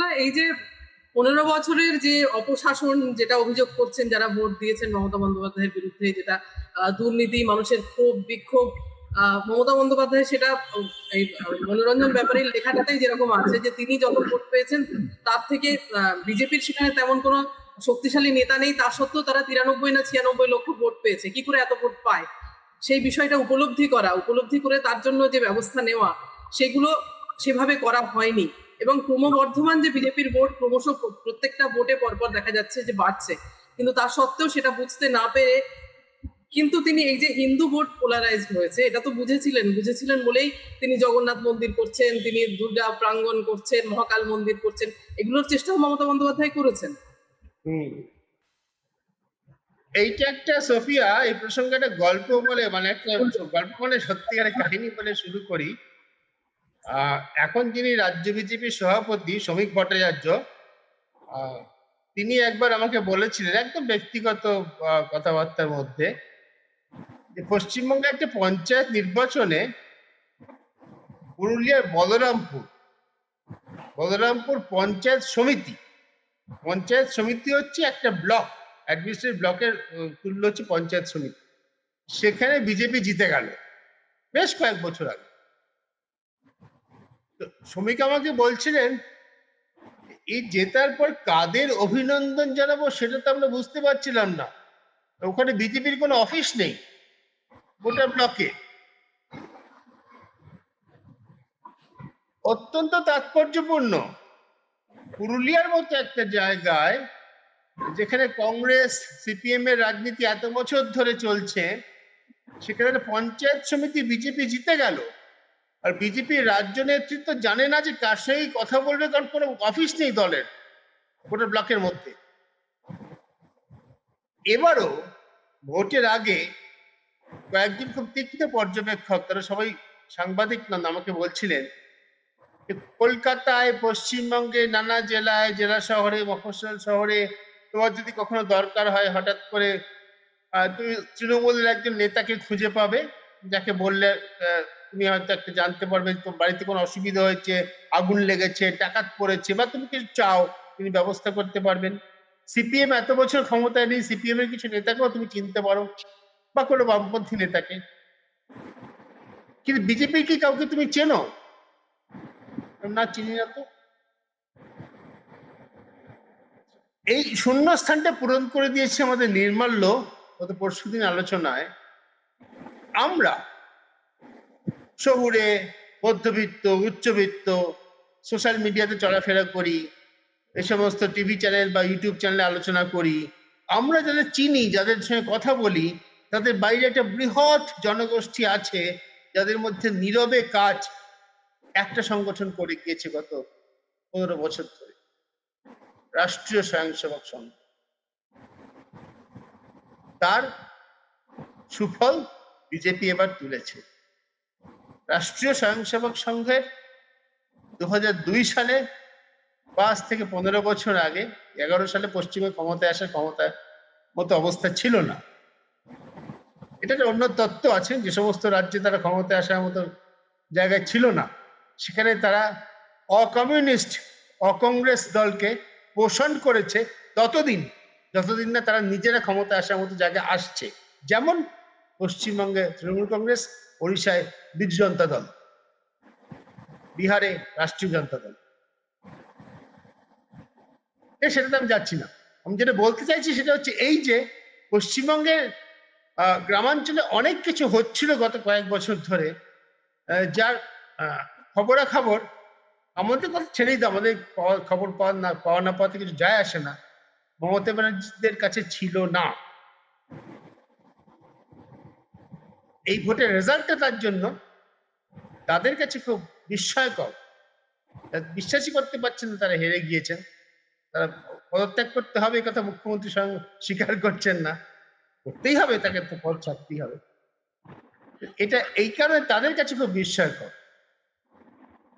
সুদীপ্তদা, এই যে 15 বছরের যে অপশাসন, যেটা অভিযোগ করছেন যারা ভোট দিয়েছেন মমতা বন্দ্যোপাধ্যায়ের বিরুদ্ধে, যেটা দুর্নীতি, মানুষের ক্ষোভ বিক্ষোভ, মমতা বন্দ্যোপাধ্যায় সেটা এই মনোরঞ্জন ব্যাপারীর লেখাটাতেই যেরকম আছে যে তিনি যখন ভোট পেয়েছেন তার থেকে বিজেপির সেখানে তেমন কোনো শক্তিশালী নেতা নেই, তা সত্ত্বেও তারা 93 না 96 লক্ষ ভোট পেয়েছে। কি করে এত ভোট পায় সেই বিষয়টা উপলব্ধি করে তার জন্য যে ব্যবস্থা নেওয়া, সেগুলো সেভাবে করা হয়নি। এবং ক্রমবর্ধমান যে বিজেপির ভোট, ক্রমশ প্রত্যেকটা ভোটে পরপর দেখা যাচ্ছে যে বাড়ছে, কিন্তু তা সত্ত্বেও সেটা বুঝতে না পেরে, কিন্তু তিনি এই যে হিন্দু ভোট পোলারাইজড হয়েছে এটা তো বুঝেছিলেন বলেই তিনি জগন্নাথ মন্দির করছেন, তিনি দুর্গা প্রাঙ্গণ করছেন, মহাকাল মন্দির করছেন, এগুলোর চেষ্টাও মমতা বন্দ্যোপাধ্যায় করেছেন। এইটা একটা সোফিয়া, এই প্রসঙ্গে একটা গল্প বলে, মানে একটা গল্প মানে সত্যিকারের কাহিনী বলে শুরু করি। এখন যিনি রাজ্য বিজেপির সভাপতি শ্রমিক ভট্টাচার্য, তিনি একবার আমাকে বলেছিলেন একদম ব্যক্তিগত কথাবার্তার মধ্যে যে পশ্চিমবঙ্গে একটা পঞ্চায়েত নির্বাচনে পুরুলিয়ার বলরামপুর পঞ্চায়েত সমিতি হচ্ছে একটা ব্লক, অ্যাডমিনিস্ট্রেটিভ ব্লকের তুল্য হচ্ছে পঞ্চায়েত সমিতি। সেখানে বিজেপি জিতে গেল বেশ কয়েক বছর আগে। শ্রমিক আমাকে বলছিলেন এই জেতার পর কাদের অভিনন্দন জানাবো সেটা তো আমরা বুঝতে পারছিলাম না। ওখানে বিজেপির কোনো অফিস নেই গোটা ব্লকে। অত্যন্ত তাৎপর্যপূর্ণ, পুরুলিয়ার মতো একটা জায়গায় যেখানে কংগ্রেস সিপিএম এর রাজনীতি এত বছর ধরে চলছে, সেখানে পঞ্চায়েত সমিতি বিজেপি জিতে গেল। আর বিজেপির রাজ্য নেতৃত্ব জানে না যে কার সঙ্গে কথা বলবে, কারণ কোনো অফিস নেই দলের গোটা ব্লকের মধ্যে। এবারও ভোটের আগে কয়েকজন খুব তীক্ষ্ণ পর্যবেক্ষক, তারা সবাই সাংবাদিক নন, আমাকে বলছিলেন কলকাতায়, পশ্চিমবঙ্গে নানা জেলায়, জেলা শহরে, মফস্বল শহরে তোমার যদি কখনো দরকার হয় হঠাৎ করে তুমি তৃণমূলের একজন নেতাকে খুঁজে পাবে, যাকে বললে তুমি হয়তো একটা জানতে পারবে তোমার বাড়িতে কোনো অসুবিধা হয়েছে, আগুন লেগেছে, ডাকাত পড়েছে, বা তুমি কিছু চাও, তিনি ব্যবস্থা করতে পারবেন। সিপিএম এত বছর ক্ষমতায় নেই, সিপিএম এর কিছু নেতাকেও তুমি চিনতে পারো, বা কোনো বামপন্থী নেতাকে। কিন্তু বিজেপির কি কাউকে তুমি চেনো? না, চিনি না তো। এই শূন্য স্থানটা পূরণ করে দিয়েছে আমাদের নির্মাল্য গত পরশুদিন আলোচনায়। আমরা শহুরে, মধ্যবিত্ত, উচ্চবিত্ত, সোশ্যাল মিডিয়াতে চলাফেরা করি, এই সমস্ত টিভি চ্যানেল বা ইউটিউব চ্যানেলে আলোচনা করি, আমরা যাদের চিনি, যাদের সঙ্গে কথা বলি, তাদের বাইরে একটা বৃহৎ জনগোষ্ঠী আছে যাদের মধ্যে নীরবে কাজ একটা সংগঠন করে গিয়েছে গত 15 বছর ধরে, রাষ্ট্রীয় স্বয়ংসেবক সংঘ। তার সুফল বিজেপি এবার তুলেছে। রাষ্ট্রীয় স্বয়ংসেবক সংঘের 2002 সালে, 5 থেকে 15 বছর আগে, 11 সালে পশ্চিমে ক্ষমতায় আসার মতো অবস্থা ছিল না। এটা একটা অন্য তত্ত্ব আছে, যে সমস্ত রাজ্যে তারা ক্ষমতায় আসার মতো জায়গায় ছিল না, সেখানে তারা অকমিউনিস্ট, অকংগ্রেস দলকে পোষণ করেছে যতদিন না তারা নিজেরা ক্ষমতায় আসার মতো জায়গায় আসছে। যেমন পশ্চিমবঙ্গে তৃণমূল কংগ্রেস, ওড়িশায় বিজু জনতা দল, বিহারে রাষ্ট্রীয় জনতা দল। সেটাতে আমি যাচ্ছি না। আমি যেটা বলতে চাইছি সেটা হচ্ছে এই যে পশ্চিমবঙ্গের গ্রামাঞ্চলে অনেক কিছু হচ্ছিল গত কয়েক বছর ধরে, যার খবরাখবর আমাদের কথা ছেড়েই দাও, আমাদের খবর পাওয়া না পাওয়াতে কিছু যায় আসে না, মমতা ব্যানার্জিদের কাছে ছিল না। এই ভোটের রেজাল্টটা তার জন্য তাদের কাছে খুব বিস্ময়কর। বিশ্বাসই করতে পারছেন না তারা হেরে গিয়েছেন, তারা পদত্যাগ করতে হবে, এই কথা মুখ্যমন্ত্রী স্বয়ং স্বীকার করছেন না, করতেই হবে, তাকে তো পদ ছাড়তেই হবে। এটা এই কারণে তাদের কাছে খুব বিস্ময়কর।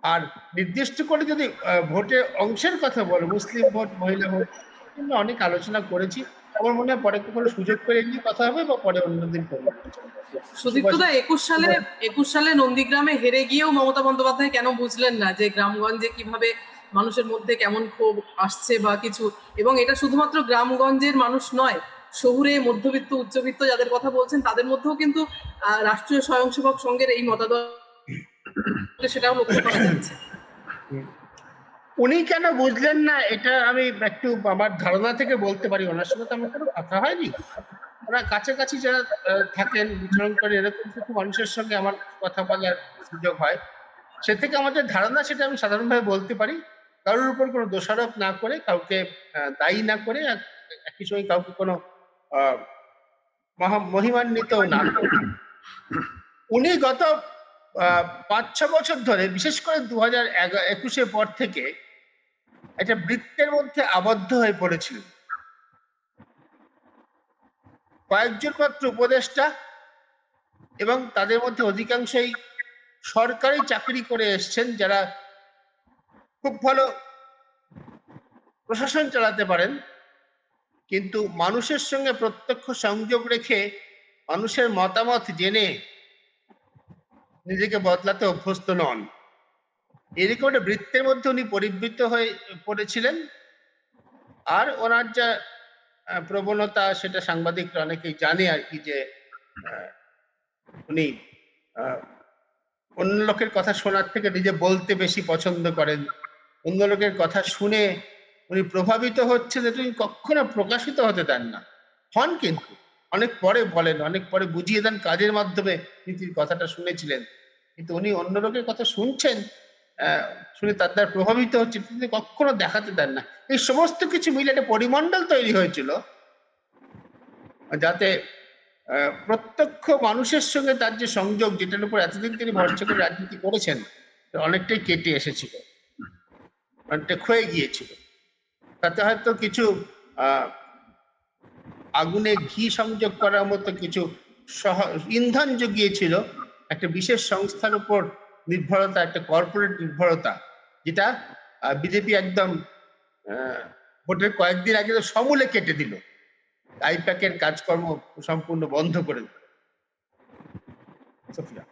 আর নির্দিষ্ট করে যদি ভোটের অংশের কথা বলো, মুসলিম ভোট, মহিলা ভোট, অনেক আলোচনা করেছি। আমার মনে হয় পরে কোনো সুযোগ করে নিয়ে কথা হবে, বা পরে অন্যদিন করবো। সুদীপ্তদা, 21 সালে নন্দীগ্রামে হেরে গিয়েও মমতা বন্দ্যোপাধ্যায় কেন বুঝলেন না যে গ্রামগঞ্জে কিভাবে মানুষের মধ্যে কেমন ক্ষোভ আসছে বা কিছু, এবং এটা শুধুমাত্র গ্রামগঞ্জের মানুষ নয়, শহুরে মধ্যবিত্ত উচ্চবিত্ত যাদের কথা বলছেন তাদের মধ্যেও কিন্তু রাষ্ট্রীয় স্বয়ংসেবক সংঘের এই মতাদর্শ সেটাও লক্ষ্য করা যাচ্ছে। উনি কেন বুঝলেন না এটা আমি একটু আমার ধারণা থেকে বলতে পারি। ওনার সঙ্গে তো আমার কোনো কথা হয়নি। ওরা কাছাকাছি যারা থাকেন, বিচরণ করে, এরকম কিছু মানুষের সঙ্গে আমার কথা বলার সুযোগ হয়। সে থেকে আমাদের ধারণা সেটা আমি সাধারণভাবে বলতে পারি, কারোর উপর কোনো দোষারোপ না করে, কাউকে দায়ী না করে, আর একই সঙ্গে কাউকে কোনো মহিমান্বিত না করে। উনি গত 5-6 বছর ধরে, বিশেষ করে 2021 পর থেকে একটা বৃত্তের মধ্যে আবদ্ধ হয়ে পড়েছিলেন। কয়েকজন মাত্র উপদেষ্টা, এবং তাদের মধ্যে অধিকাংশই সরকারি চাকরি করে এসছেন, যারা খুব ভালো প্রশাসন চালাতে পারেন, কিন্তু মানুষের সঙ্গে প্রত্যক্ষ সংযোগ রেখে মানুষের মতামত জেনে নিজেকে বদলাতে অভ্যস্ত নন। এরকম একটা বৃত্তের মধ্যে উনি পরিবৃত হয়ে পড়েছিলেন। আর ওনার যা প্রবণতা, সেটা সাংবাদিকরা অনেকেই জানে আর কি, যে উনি অন্য লোকের কথা শোনার থেকে নিজে বলতে বেশি পছন্দ করেন। অন্য লোকের কথা শুনে উনি প্রভাবিত হচ্ছে, যে তিনি কখনো প্রকাশিত হতে দেন না। হন কিন্তু অনেক পরে বলেন, অনেক পরে বুঝিয়ে দেন কাজের মাধ্যমে নীতির কথাটা শুনেছিলেন, কিন্তু উনি অন্য লোকের কথা শুনছেন, শুনে তার দ্বারা প্রভাবিত হচ্ছে, তিনি কখনো দেখাতে দেন না। এই সমস্ত কিছু মিলে একটা পরিমণ্ডল তৈরি হয়েছিল, যাতে প্রত্যক্ষ মানুষের সঙ্গে তার যে সংযোগ, যেটার উপর এতদিন তিনি ভরসা করে রাজনীতি করেছেন, অনেকটাই কেটে এসেছিল, অনেকটা ক্ষয়ে গিয়েছিল। তাতে হয়তো কিছু আগুনে ঘি সংযোগ করার মতো কিছু ইন্ধন জুগিয়েছিল একটা বিশেষ সংস্থার উপর নির্ভরতা, একটা কর্পোরেট নির্ভরতা, যেটা বিজেপি একদম ভোটের কয়েকদিন আগে তো সমূলে কেটে দিল। আইপ্যাকের কাজকর্ম সম্পূর্ণ বন্ধ করে দিল। সোফিয়া।